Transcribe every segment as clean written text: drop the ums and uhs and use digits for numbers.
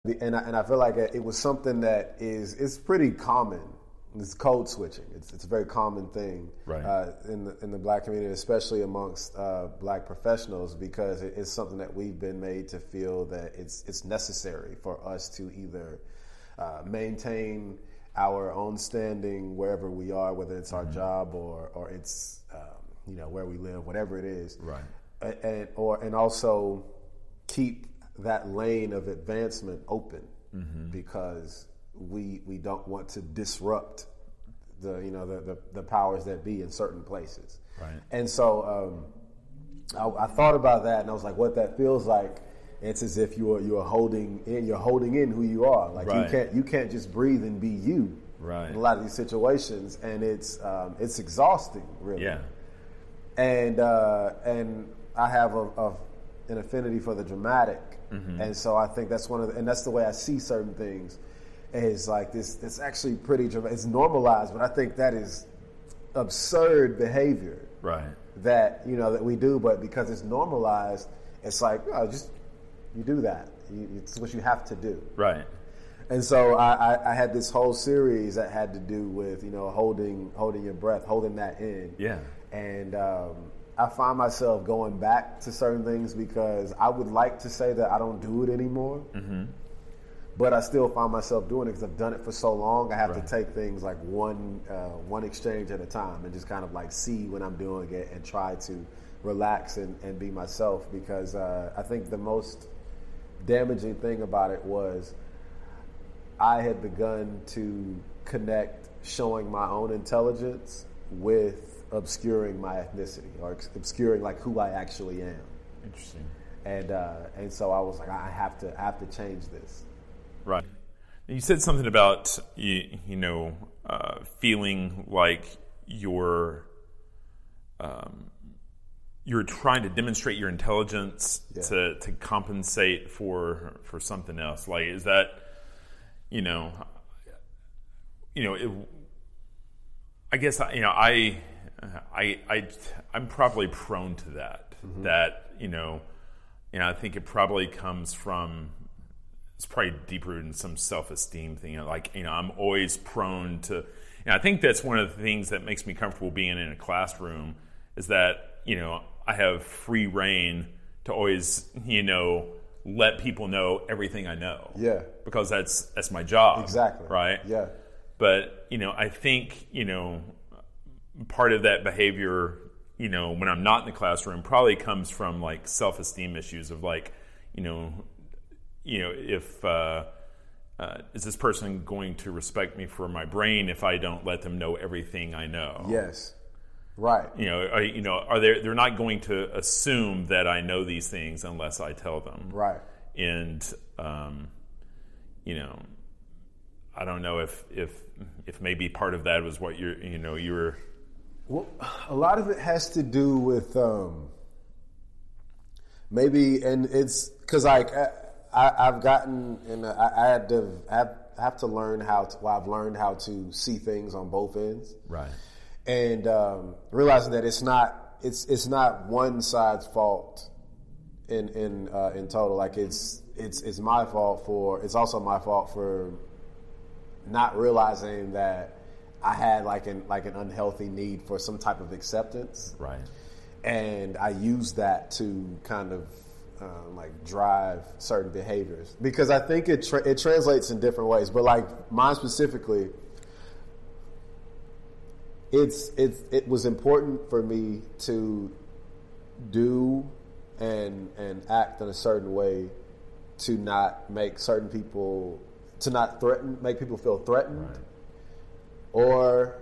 And I feel like it was something that it's pretty common. It's code switching. It's a very common thing in the Black community, especially amongst Black professionals, because it's something that we've been made to feel that it's necessary for us to either maintain our own standing wherever we are, whether it's our job or it's where we live, whatever it is, and also keep that lane of advancement open, because we don't want to disrupt the powers that be in certain places. Right. And so I thought about that, and I was like, what that feels like. It's as if you're holding in who you are. Like you can't just breathe and be you. Right. In a lot of these situations, and it's exhausting, really. Yeah. And I have an affinity for the dramatic. And so I think that's and that's the way I see certain things, is like this. It's actually pretty dramatic. It's normalized, but I think that is absurd behavior, right? That we do, but because it's normalized, it's like you do that. It's what you have to do, right? And so I had this whole series that had to do with holding your breath, holding that in, and. I find myself going back to certain things because I would like to say that I don't do it anymore, but I still find myself doing it because I've done it for so long. I have to take things like one exchange at a time and just kind of like see when I'm doing it and try to relax and be myself, because I think the most damaging thing about it was I had begun to connect showing my own intelligence with obscuring my ethnicity, or obscuring like who I actually am. Interesting. And so I was like, I have to change this. Right. You said something about feeling like you're trying to demonstrate your intelligence to compensate for something else. Like, is that I guess I'm probably prone to that. That I think it probably comes from, it's probably deeper in some self-esteem thing. I'm always prone to. And I think that's one of the things that makes me comfortable being in a classroom, is that I have free reign to always let people know everything I know. Yeah. Because that's my job. Exactly. Right. Yeah. But I think part of that behavior, when I'm not in the classroom, probably comes from like self-esteem issues of like, if is this person going to respect me for my brain if I don't let them know everything I know? Yes, right. They're not going to assume that I know these things unless I tell them. Right. And I don't know if maybe part of that was what you were. Well, a lot of it has to do with maybe, and it's because I've gotten, and I have to learn I've learned how to see things on both ends, right? And realizing that it's not one side's fault in total. Like it's my fault it's also my fault for not realizing that I had like an unhealthy need for some type of acceptance, right? And I used that to kind of drive certain behaviors, because I think it translates in different ways. But like mine specifically, it was important for me to do and act in a certain way to not make certain people make people feel threatened. Right.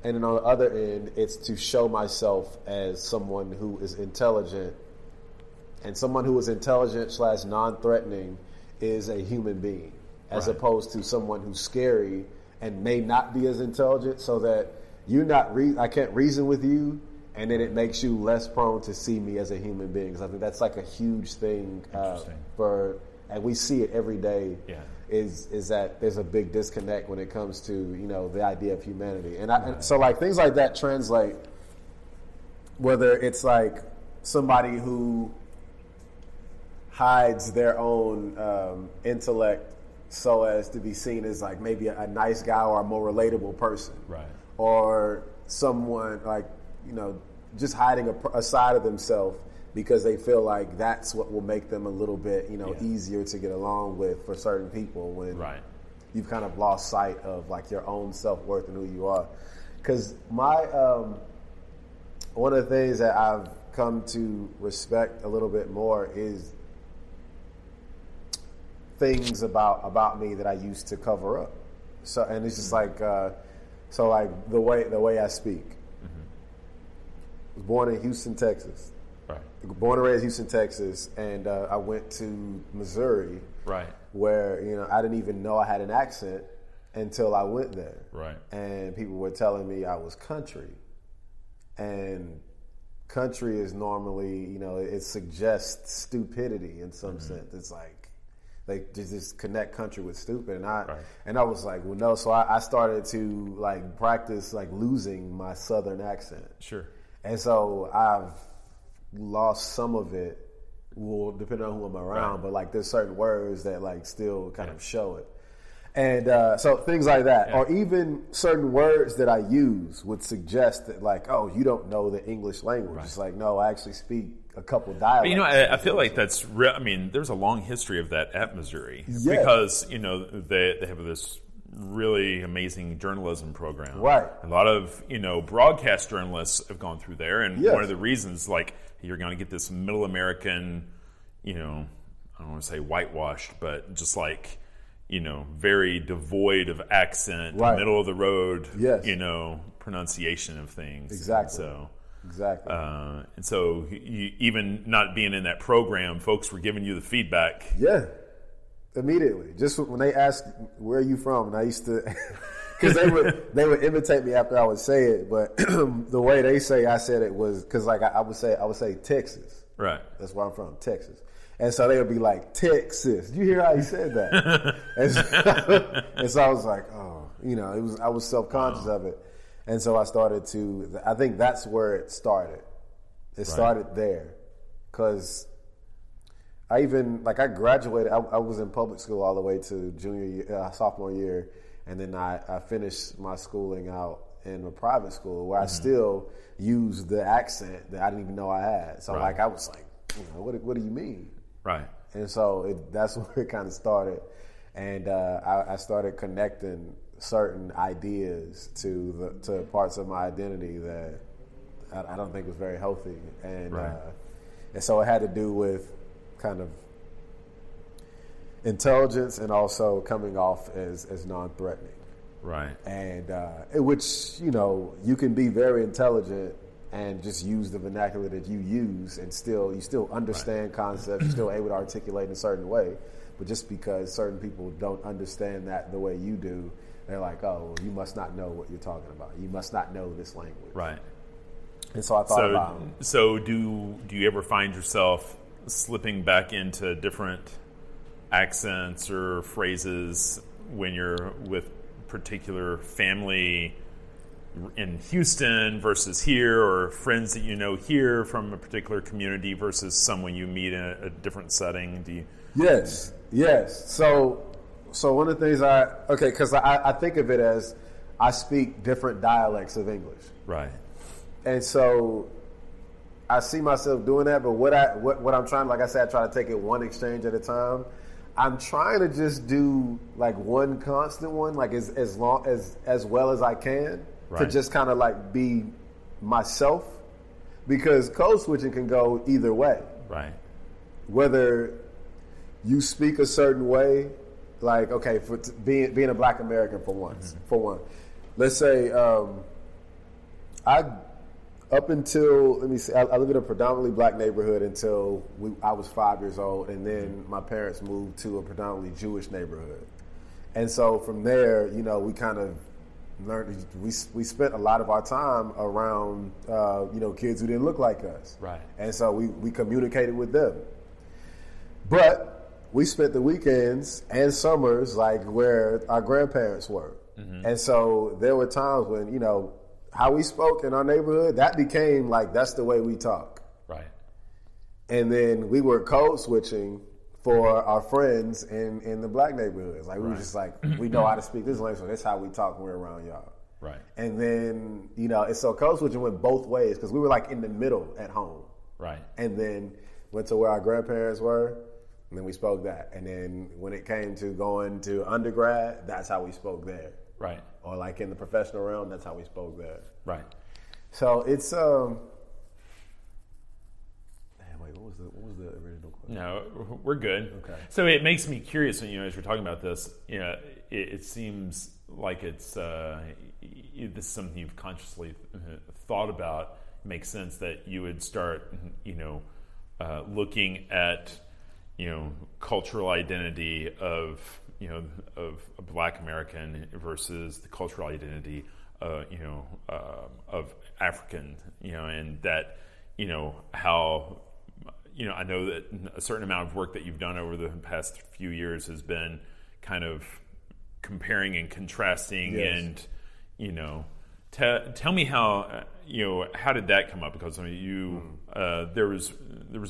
And then on the other end, it's to show myself as someone who is intelligent, and someone who is intelligent / non-threatening is a human being, as opposed to someone who's scary and may not be as intelligent, so that I can't reason with you, and then it makes you less prone to see me as a human being. Because I think that's like a huge thing and we see it every day. Yeah. Is that there's a big disconnect when it comes to the idea of humanity, and so like things like that translate, whether it's like somebody who hides their own intellect so as to be seen as like maybe a nice guy or a more relatable person. Right. Or someone like, just hiding a side of themselves because they feel like that's what will make them a little bit, easier to get along with for certain people when you've kind of lost sight of like your own self-worth and who you are. Because one of the things that I've come to respect a little bit more is things about me that I used to cover up. So, and it's just like, like the way I speak. I was born in Houston, Texas. Right. Born and raised in Houston, Texas, and I went to Missouri. Right. Where I didn't even know I had an accent until I went there. Right. And people were telling me I was country, and country is normally it suggests stupidity in some sense. It's like they just connect country with stupid, and I was like, well, no. So I started to like practice like losing my Southern accent. Sure. And so I've lost some of it, well, depending on who I'm around, but like there's certain words that like still kind of show it. And so things like that, or even certain words that I use would suggest that like, oh, you don't know the English language. It's like, no, I actually speak a couple dialects. But, I feel like that's real. I mean, there's a long history of that at Missouri because, they have this really amazing journalism program. Right. A lot of, broadcast journalists have gone through there. And one of the reasons, like, you're going to get this middle American, I don't want to say whitewashed, but just like, very devoid of accent, middle of the road, pronunciation of things. Exactly. Exactly. And so even not being in that program, folks were giving you the feedback. Yeah. Immediately, just when they asked where are you from, and I used to, because they would imitate me after I would say it, but the way they say I said it was because like I would say Texas, right? That's where I'm from, Texas, and so they would be like Texas. Did you hear how he said that? and so I was like, oh, I was self-conscious of it, and so I started to. I think that's where it started. It started there, because. I graduated. I was in public school all the way to sophomore year, and then I finished my schooling out in a private school where I still used the accent that I didn't even know I had. So I was like, what do you mean? Right. And so that's where it kind of started, and I started connecting certain ideas to parts of my identity that I don't think was very healthy, and so it had to do with kind of intelligence and also coming off as non-threatening. Right. And which, you can be very intelligent and just use the vernacular that you use and you still understand concepts, you're still able to articulate in a certain way. But just because certain people don't understand that the way you do, they're like, oh, well, you must not know what you're talking about. You must not know this language. Right. And so I thought about it. So do you ever find yourself slipping back into different accents or phrases when you're with particular family in Houston versus here, or friends that here from a particular community versus someone you meet in a different setting? Do you? Yes. So one of the things because I think of it as I speak different dialects of English. Right. And so I see myself doing that, but what I'm trying, like I said, I try to take it one exchange at a time. I'm trying to just do like one constant one, like as well as I can, to just kind of like be myself, because code switching can go either way. Right. Whether you speak a certain way, like for being a Black American for one, let's say up until, let me see, I lived in a predominantly Black neighborhood until I was 5 years old, and then my parents moved to a predominantly Jewish neighborhood. And so from there, we kind of learned, we spent a lot of our time around, kids who didn't look like us. Right. And so we communicated with them. But we spent the weekends and summers like where our grandparents were. Mm-hmm. And so there were times when, how we spoke in our neighborhood, that became like, that's the way we talk. Right. And then we were code switching for our friends in the black neighborhoods. Like we were just like, we know how to speak this language, so that's how we talk when we're around y'all. Right. And then, it's so code switching went both ways because we were like in the middle at home. Right. And then went to where our grandparents were, and then we spoke that. And then when it came to going to undergrad, that's how we spoke there. Right. Or like in the professional realm, that's how we spoke there. Right. So it's what was the original question? No, we're good. Okay. So it makes me curious when as you're talking about this, it seems like it's this is something you've consciously thought about. It makes sense that you would start looking at cultural identity of a Black American versus the cultural identity of African, and that how I know that a certain amount of work that you've done over the past few years has been kind of comparing and contrasting. Yes. And tell me how how did that come up? Because there was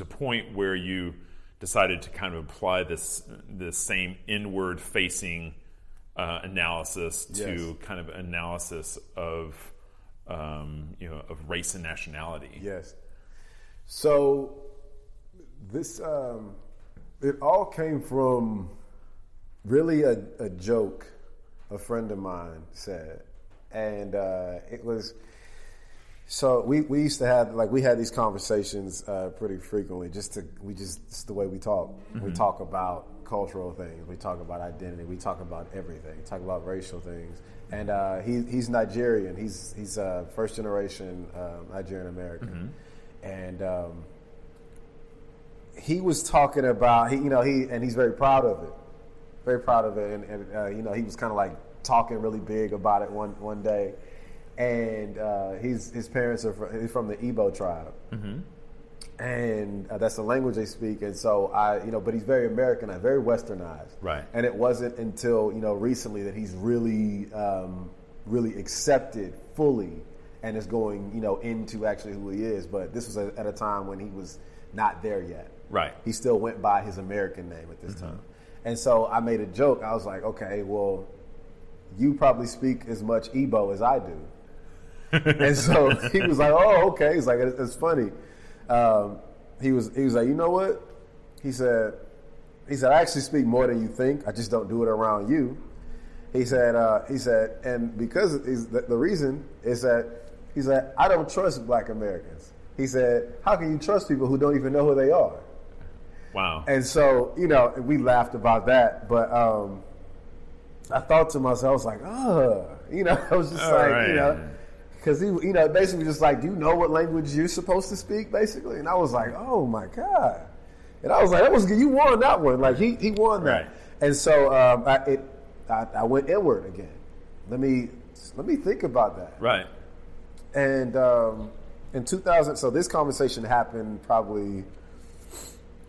a point where you decided to kind of apply this same inward facing analysis to kind of analysis of of race and nationality. Yes. So this it all came from really a joke a friend of mine said, and it was. So we used to have we had these conversations pretty frequently. It's the way we talk. Mm-hmm. We talk about cultural things. We talk about identity. We talk about everything. We talk about racial things. And he's Nigerian. He's first generation Nigerian American. Mm-hmm. And he was talking about he's very proud of it. Very proud of it. And he was kind of like talking really big about it one day. And his parents he's from the Igbo tribe, mm-hmm. and that's the language they speak. And so but he's very Americanized, very Westernized, right? And it wasn't until recently that he's really, really accepted fully, and is going into actually who he is. But this was at a time when he was not there yet, right? He still went by his American name at this mm-hmm. time. And so I made a joke. I was like, okay, well, you probably speak as much Igbo as I do. And so he was like, "Oh, okay." He's like, "It's funny." He was like, "You know what?" He said, "I actually speak more than you think. I just don't do it around you." He said, and because the reason is that he said, "I don't trust Black Americans." He said, "How can you trust people who don't even know who they are?" Wow. And so we laughed about that, but I thought to myself, I was like, I was just right. Because he, basically just like, do you know what language you're supposed to speak, basically? And I was like, oh my God. And I was like, that was good. You won that one. Like he won that. Right. And so I went inward again. Let me think about that. Right. And in 2000, so this conversation happened probably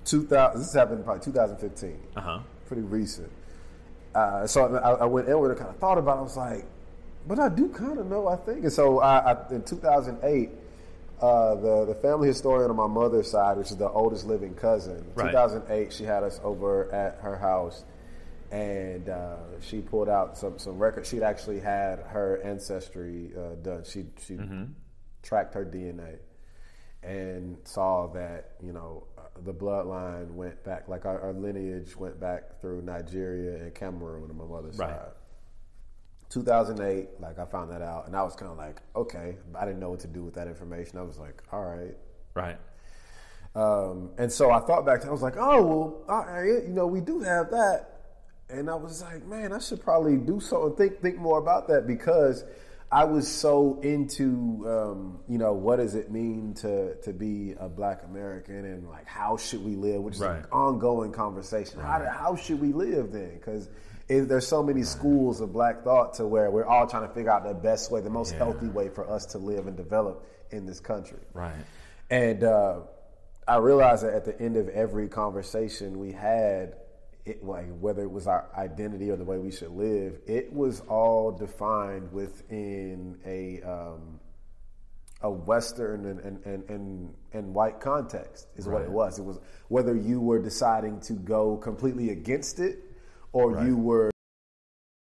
2015. Uh-huh. Pretty recent. So I went inward and kind of thought about it. I was like, but I do kind of know, I think. And so in 2008, the family historian on my mother's side, which is the oldest living cousin, right. 2008, she had us over at her house, and she pulled out some records. She'd actually had her ancestry done. She mm-hmm. tracked her DNA and saw that, the bloodline went back, like our lineage went back through Nigeria and Cameroon on my mother's right. side. 2008, I found that out, and I was kind of like, okay, I didn't know what to do with that information. I was like, all right. Right. And so I thought back to it. I was like, oh, well, we do have that. And I was like, man, I should probably do something, think more about that, because I was so into, what does it mean to be a Black American, and how should we live, which is right. an ongoing conversation. Right. How should we live then? Because there's so many schools of Black thought to where we're all trying to figure out the best way, the most healthy way for us to live and develop in this country. Right. And I realized that at the end of every conversation we had, whether it was our identity or the way we should live, it was all defined within a Western and white context is what it was. It was whether you were deciding to go completely against it or you were